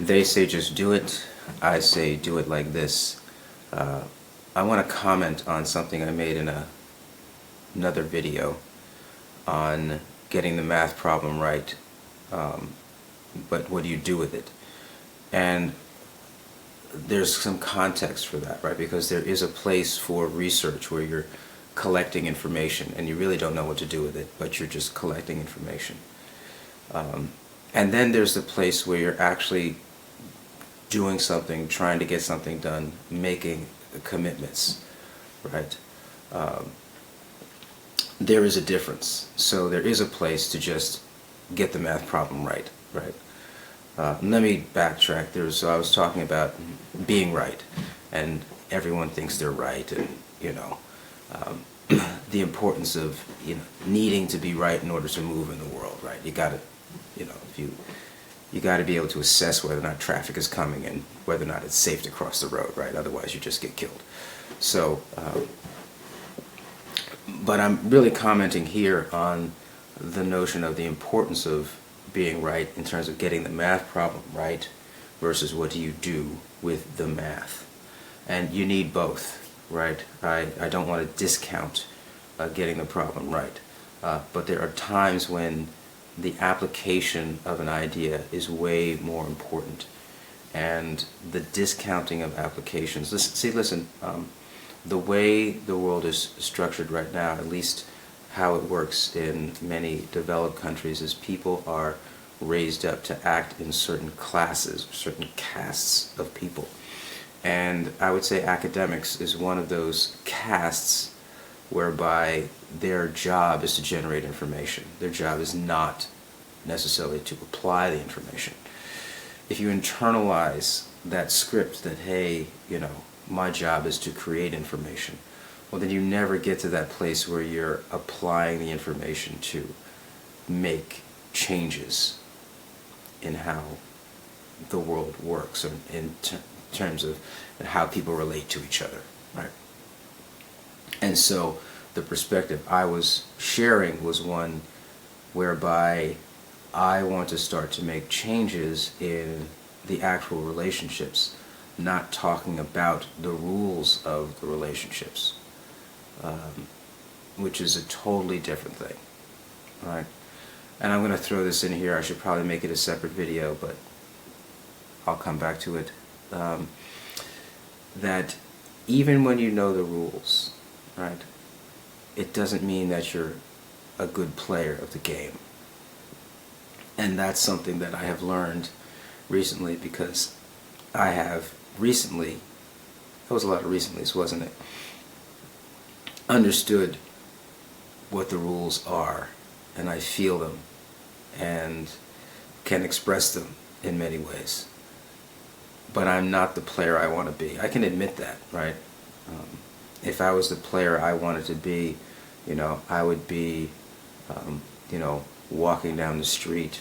They say just do it. I say do it like this. I want to comment on something I made in another video on getting the math problem right, but what do you do with it? And there's some context for that, right? Because there is a place for research where you're collecting information and you really don't know what to do with it, but you're just collecting information. And then there's the place where you're actually doing something, trying to get something done, making commitments, right? There is a difference. So there is a place to just get the math problem right, right? Let me backtrack. So I was talking about being right, and everyone thinks they're right, and the importance of needing to be right in order to move in the world, right? You got to, if you got to be able to assess whether or not traffic is coming and whether or not it's safe to cross the road, right? Otherwise, you just get killed. So, but I'm really commenting here on the notion of the importance of being right in terms of getting the math problem right versus what do you do with the math. And you need both, right? I don't want to discount getting the problem right, but there are times when the application of an idea is way more important, and the discounting of applications. Listen, the way the world is structured right now, at least how it works in many developed countries, is people are raised up to act in certain classes, certain castes of people. And I would say academics is one of those castes whereby their job is to generate information. Their job is not necessarily to apply the information. If you internalize that script that, hey, my job is to create information, well, then you never get to that place where you're applying the information to make changes in how the world works, or in terms of how people relate to each other, right? And so the perspective I was sharing was one whereby I want to start to make changes in the actual relationships, not talking about the rules of the relationships, which is a totally different thing, right? And I'm going to throw this in here. I should probably make it a separate video, but I'll come back to it. That even when you know the rules, right, it doesn't mean that you're a good player of the game. And that's something that I have learned recently, because I have recently, that was a lot of recentlys, wasn't it, understood what the rules are, and I feel them and can express them in many ways. But I'm not the player I want to be. I can admit that, right? If I was the player I wanted to be, I would be, walking down the street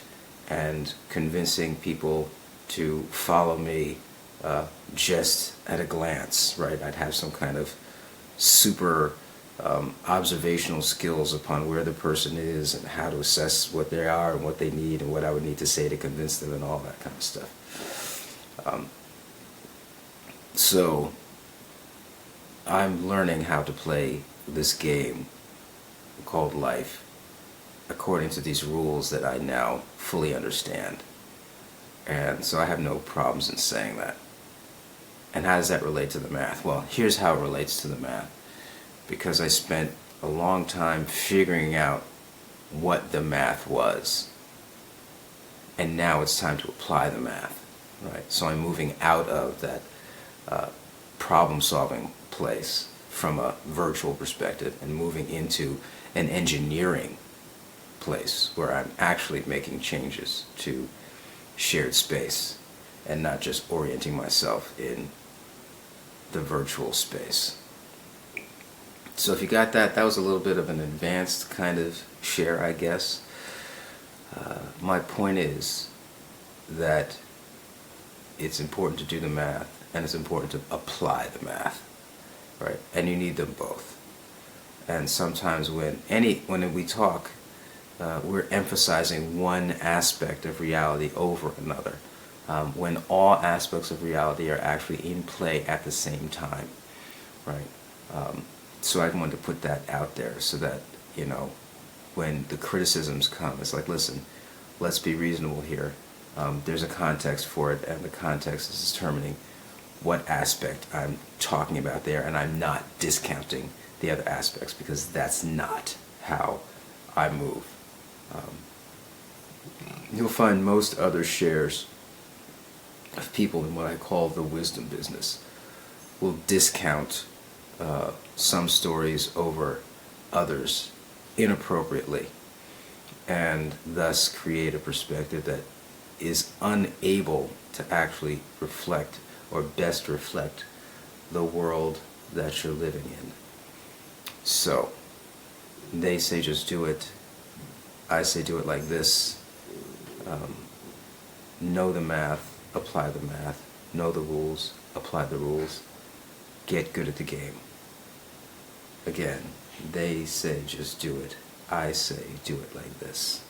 and convincing people to follow me just at a glance, right? I'd have some kind of super observational skills upon where the person is and how to assess what they are and what they need and what I would need to say to convince them and all that kind of stuff. So I'm learning how to play this game called life according to these rules that I now fully understand. And so I have no problems in saying that. And how does that relate to the math? Well, here's how it relates to the math. Because I spent a long time figuring out what the math was. And now it's time to apply the math, right? So I'm moving out of that problem-solving place from a virtual perspective and moving into an engineering place where I'm actually making changes to shared space and not just orienting myself in the virtual space. So if you got that, that was a little bit of an advanced kind of share, I guess. My point is that it's important to do the math, and it's important to apply the math, right? And you need them both. And sometimes when we talk, we're emphasizing one aspect of reality over another. when all aspects of reality are actually in play at the same time, right? So I wanted to put that out there so that, when the criticisms come, it's like, listen, let's be reasonable here. There's a context for it, and the context is determining what aspect I'm talking about there, and I'm not discounting the other aspects because that's not how I move. You'll find most other shares of people in what I call the wisdom business will discount some stories over others inappropriately, and thus create a perspective that is unable to actually reflect or best reflect the world that you're living in. So, they say just do it. I say do it like this. Know the math, apply the math. Know the rules, apply the rules. Get good at the game. Again, they say just do it. I say do it like this.